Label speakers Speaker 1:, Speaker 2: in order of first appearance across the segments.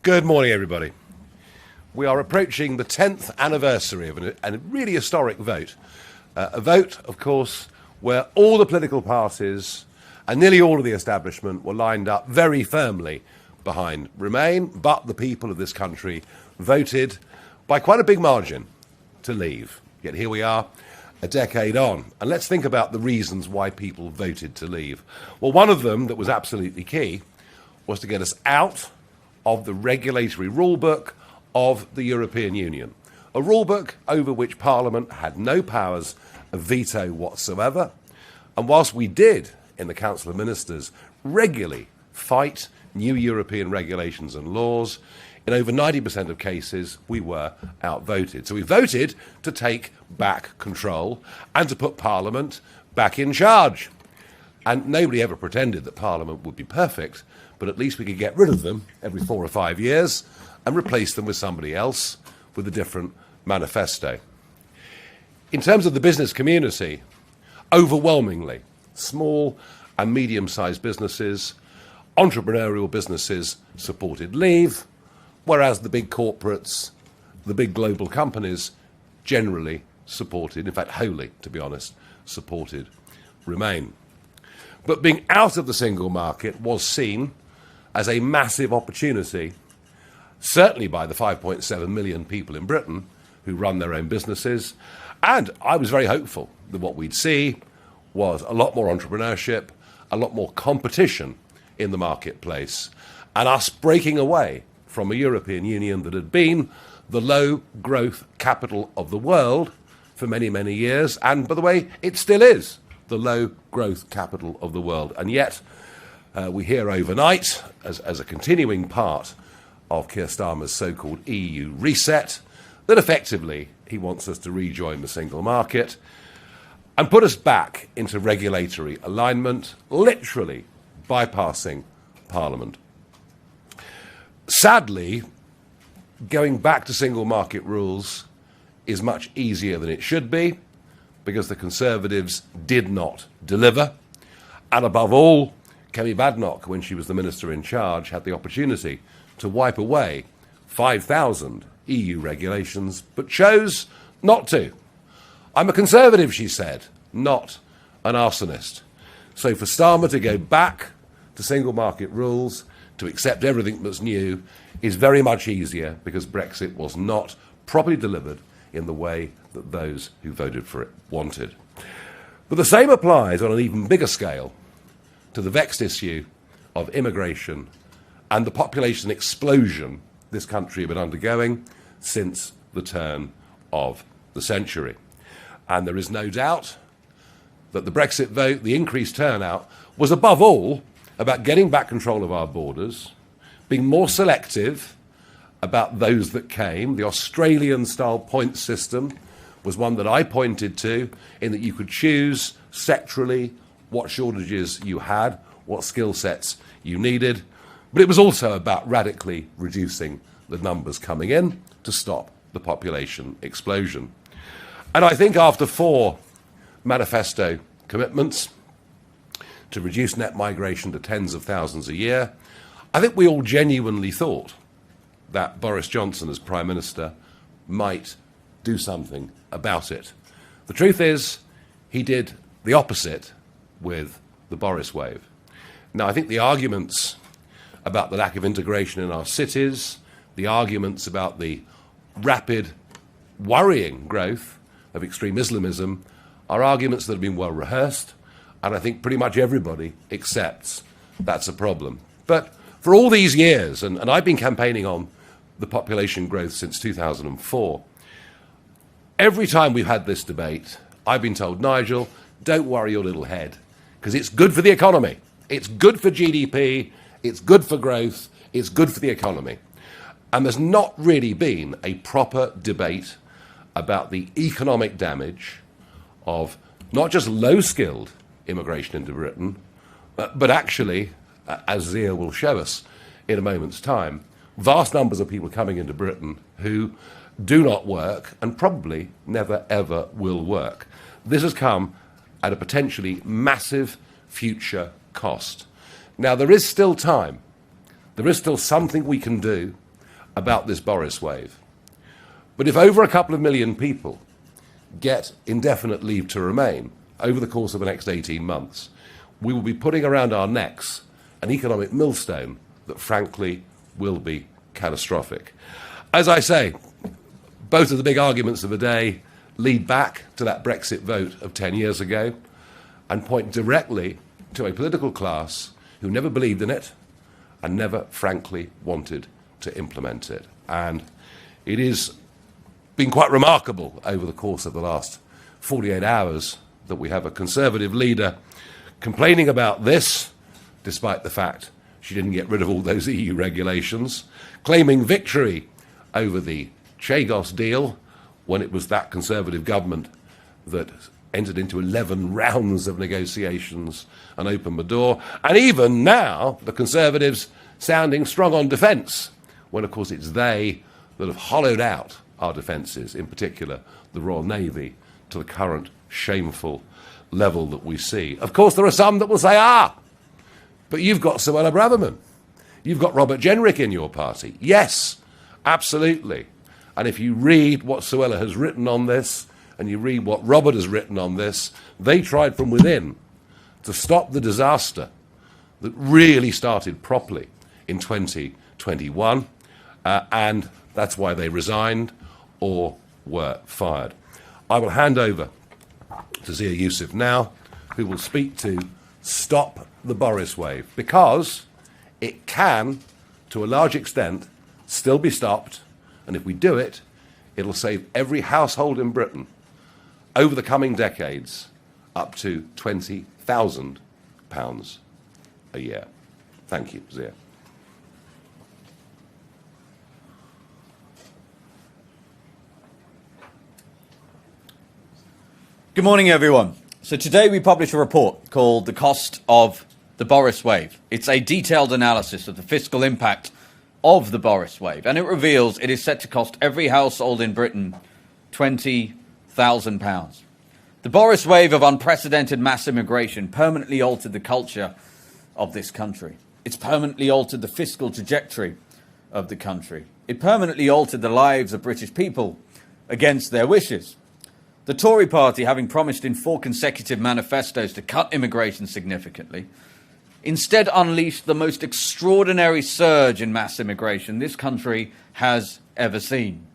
Speaker 1: Good morning, everybody. We are approaching the 10th anniversary of a really historic vote. A vote, of course, where all the political parties and nearly all of the establishment were lined up very firmly behind Remain, but the people of this country voted by quite a big margin to leave. Yet here we are, a decade on. And let's think about the reasons why people voted to leave. Well, one of them that was absolutely key was to get us out of the regulatory rulebook of the European Union. A rulebook over which Parliament had no powers of veto whatsoever. And whilst we did, in the Council of Ministers, regularly fight new European regulations and laws, in over 90% of cases, we were outvoted. So we voted to take back control and to put Parliament back in charge. And nobody ever pretended that Parliament would be perfect, but at least we could get rid of them every 4 or 5 years and replace them with somebody else with a different manifesto. In terms of the business community, overwhelmingly, small and medium-sized businesses, entrepreneurial businesses supported leave, whereas the big corporates, the big global companies generally supported, in fact wholly, to be honest, supported Remain. But being out of the single market was seen as a massive opportunity, certainly by the 5.7 million people in Britain who run their own businesses. And I was very hopeful that what we'd see was a lot more entrepreneurship, a lot more competition in the marketplace, and us breaking away from a European Union that had been the low-growth capital of the world for many, many years. And, by the way, it still is the low-growth capital of the world. And yet, we hear overnight, as a continuing part of Keir Starmer's so-called EU reset, that effectively he wants us to rejoin the single market and put us back into regulatory alignment, literally bypassing Parliament. Sadly, going back to single market rules is much easier than it should be because the Conservatives did not deliver. And above all, Kemi Badenoch, when she was the minister in charge, had the opportunity to wipe away 5,000 EU regulations, but chose not to. I'm a Conservative, she said, not an arsonist. So for Starmer to go back to single market rules, to accept everything that's new, is very much easier because Brexit was not properly delivered in the way that those who voted for it wanted. But the same applies on an even bigger scale to the vexed issue of immigration and the population explosion this country has been undergoing since the turn of the century. And there is no doubt that the Brexit vote, the increased turnout, was above all about getting back control of our borders, being more selective about those that came. The Australian-style point system was one that I pointed to, in that you could choose sectorally what shortages you had, what skill sets you needed. But it was also about radically reducing the numbers coming in to stop the population explosion. And I think after 4 manifesto commitments to reduce net migration to tens of thousands a year, I think we all genuinely thought that Boris Johnson, as Prime Minister, might do something about it. The truth is, he did the opposite with the BORISWAVE. Now, I think the arguments about the lack of integration in our cities, the arguments about the rapid, worrying growth of extreme Islamism are arguments that have been well rehearsed, and I think pretty much everybody accepts that's a problem. But for all these years, and I've been campaigning on the population growth since 2004, every time we've had this debate, I've been told, Nigel, don't worry your little head, because it's good for the economy. It's good for GDP, it's good for growth, it's good for the economy. And there's not really been a proper debate about the economic damage of not just low-skilled immigration into Britain, but actually, as Zia will show us in a moment's time, vast numbers of people coming into Britain who do not work and probably never, ever will work. This has come at a potentially massive future cost. Now, there is still time. There is still something we can do about this Boris wave. But if over a couple of million people get indefinite leave to remain over the course of the next 18 months, we will be putting around our necks an economic millstone that, frankly, will be catastrophic. As I say, both of the big arguments of the day lead back to that Brexit vote of 10 years ago and point directly to a political class who never believed in it and never, frankly, wanted to implement it. And it has been quite remarkable over the course of the last 48 hours that we have a Conservative leader complaining about this, despite the fact she didn't get rid of all those EU regulations, claiming victory over the Chagos deal when it was that Conservative government that entered into 11 rounds of negotiations and opened the door. And even now, the Conservatives sounding strong on defence, when, of course, it's they that have hollowed out our defences, in particular the Royal Navy, to the current shameful level that we see. Of course, there are some that will say, but you've got Suella Braverman. You've got Robert Jenrick in your party. Yes, absolutely. And if you read what Suella has written on this, and you read what Robert has written on this, they tried from within to stop the disaster that really started properly in 2021, and that's why they resigned or were fired. I will hand over to Zia Yusuf now, who will speak to stop the Boris wave, because it can, to a large extent, still be stopped, and if we do it, it'll save every household in Britain over the coming decades up to £20,000 a year. Thank you, Zia.
Speaker 2: Good morning, everyone. So today we publish a report called The Cost of the Boris Wave. It's a detailed analysis of the fiscal impact of the Boris Wave, and it reveals it is set to cost every household in Britain £20,000. The Boris Wave of unprecedented mass immigration permanently altered the culture of this country. It's permanently altered the fiscal trajectory of the country. It permanently altered the lives of British people against their wishes. The Tory party, having promised in 4 consecutive manifestos to cut immigration significantly, instead unleashed the most extraordinary surge in mass immigration this country has ever seen.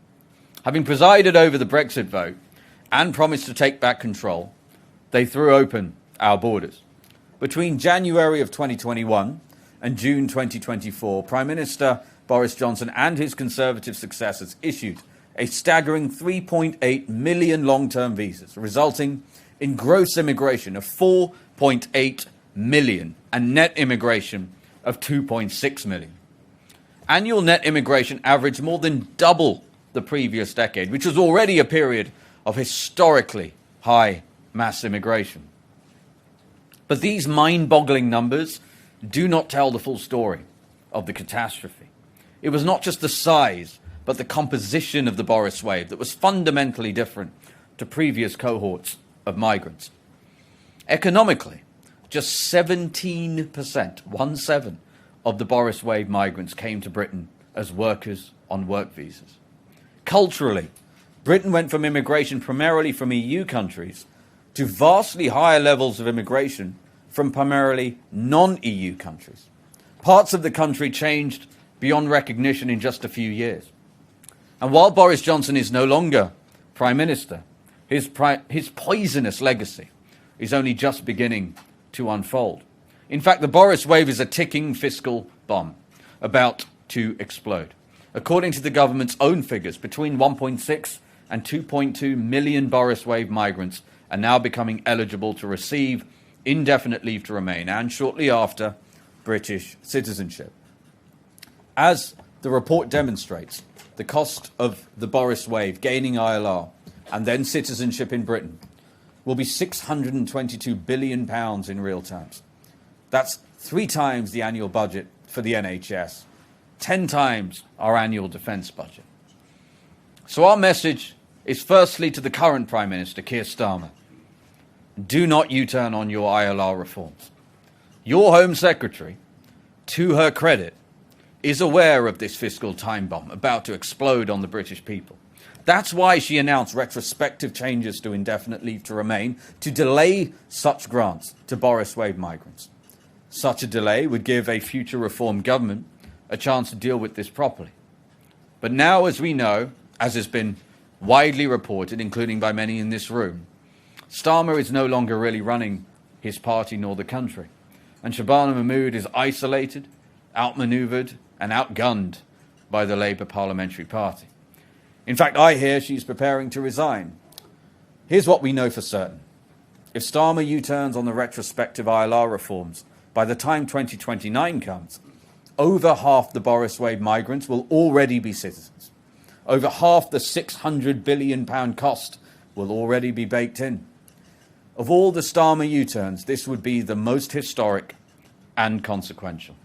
Speaker 2: Having presided over the Brexit vote and promised to take back control, they threw open our borders. Between January of 2021 and June 2024, Prime Minister Boris Johnson and his Conservative successors issued a staggering 3.8 million long-term visas, resulting in gross immigration of 4.8 million and net immigration of 2.6 million. Annual net immigration averaged more than double the previous decade, which was already a period of historically high mass immigration. But these mind-boggling numbers do not tell the full story of the catastrophe. It was not just the size, but the composition of the Boris wave that was fundamentally different to previous cohorts of migrants. Economically, just 17%, 1/7, of the Boris wave migrants came to Britain as workers on work visas. Culturally, Britain went from immigration primarily from EU countries to vastly higher levels of immigration from primarily non-EU countries. Parts of the country changed beyond recognition in just a few years. And while Boris Johnson is no longer Prime Minister, his poisonous legacy is only just beginning to unfold. In fact, the Boris wave is a ticking fiscal bomb about to explode. According to the government's own figures, between 1.6 and 2.2 million Boris wave migrants are now becoming eligible to receive indefinite leave to remain and, shortly after, British citizenship. As the report demonstrates, the cost of the Boris wave gaining ILR and then citizenship in Britain will be £622 billion in real terms. That's 3 times the annual budget for the NHS, 10 times our annual defence budget. So our message is firstly to the current Prime Minister, Keir Starmer. Do not U-turn on your ILR reforms. Your Home Secretary, to her credit, is aware of this fiscal time bomb about to explode on the British people. That's why she announced retrospective changes to indefinite leave to remain to delay such grants to BORISWAVE migrants. Such a delay would give a future Reform government a chance to deal with this properly. But now, as we know, as has been widely reported, including by many in this room, Starmer is no longer really running his party nor the country. And Shabana Mahmood is isolated, outmaneuvered and outgunned by the Labour Parliamentary Party. In fact, I hear she's preparing to resign. Here's what we know for certain. If Starmer U-turns on the retrospective ILR reforms, by the time 2029 comes, over half the BORISWAVE migrants will already be citizens. Over half the £600 billion cost will already be baked in. Of all the Starmer U-turns, this would be the most historic and consequential.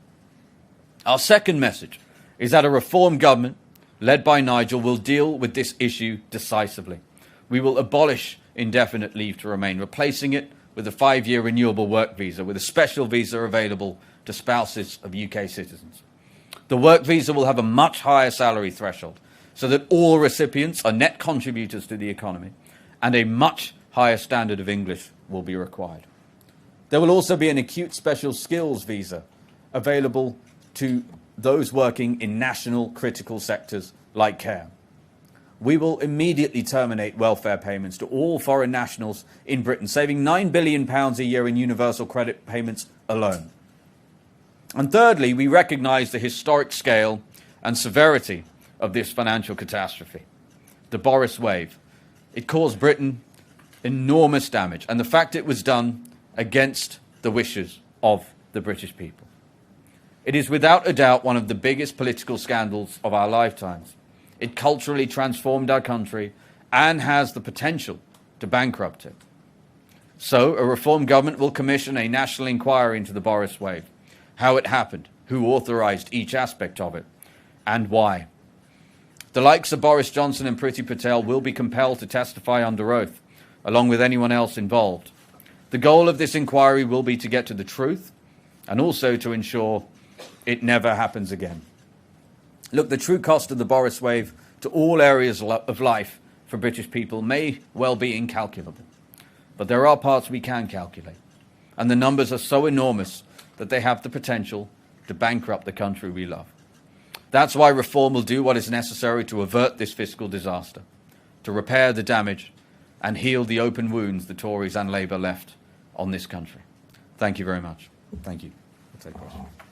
Speaker 2: Our second message is that a Reform government, led by Nigel, will deal with this issue decisively. We will abolish indefinite leave to remain, replacing it with a 5-year renewable work visa, with a special visa available to spouses of UK citizens. The work visa will have a much higher salary threshold, so that all recipients are net contributors to the economy, and a much higher standard of English will be required. There will also be an acute special skills visa available to those working in national critical sectors like care. We will immediately terminate welfare payments to all foreign nationals in Britain, saving £9 billion a year in universal credit payments alone. And thirdly, we recognise the historic scale and severity of this financial catastrophe. The BORISWAVE. It caused Britain enormous damage, and the fact it was done against the wishes of the British people. It is without a doubt one of the biggest political scandals of our lifetimes. It culturally transformed our country and has the potential to bankrupt it. So, a Reform government will commission a national inquiry into the BORISWAVE, how it happened, who authorised each aspect of it, and why. The likes of Boris Johnson and Priti Patel will be compelled to testify under oath, along with anyone else involved. The goal of this inquiry will be to get to the truth and also to ensure it never happens again. Look, the true cost of the BORISWAVE to all areas of life for British people may well be incalculable. But there are parts we can calculate. And the numbers are so enormous that they have the potential to bankrupt the country we love. That's why Reform will do what is necessary to avert this fiscal disaster, to repair the damage and heal the open wounds the Tories and Labour left on this country. Thank you very much. Thank you. I'll take questions.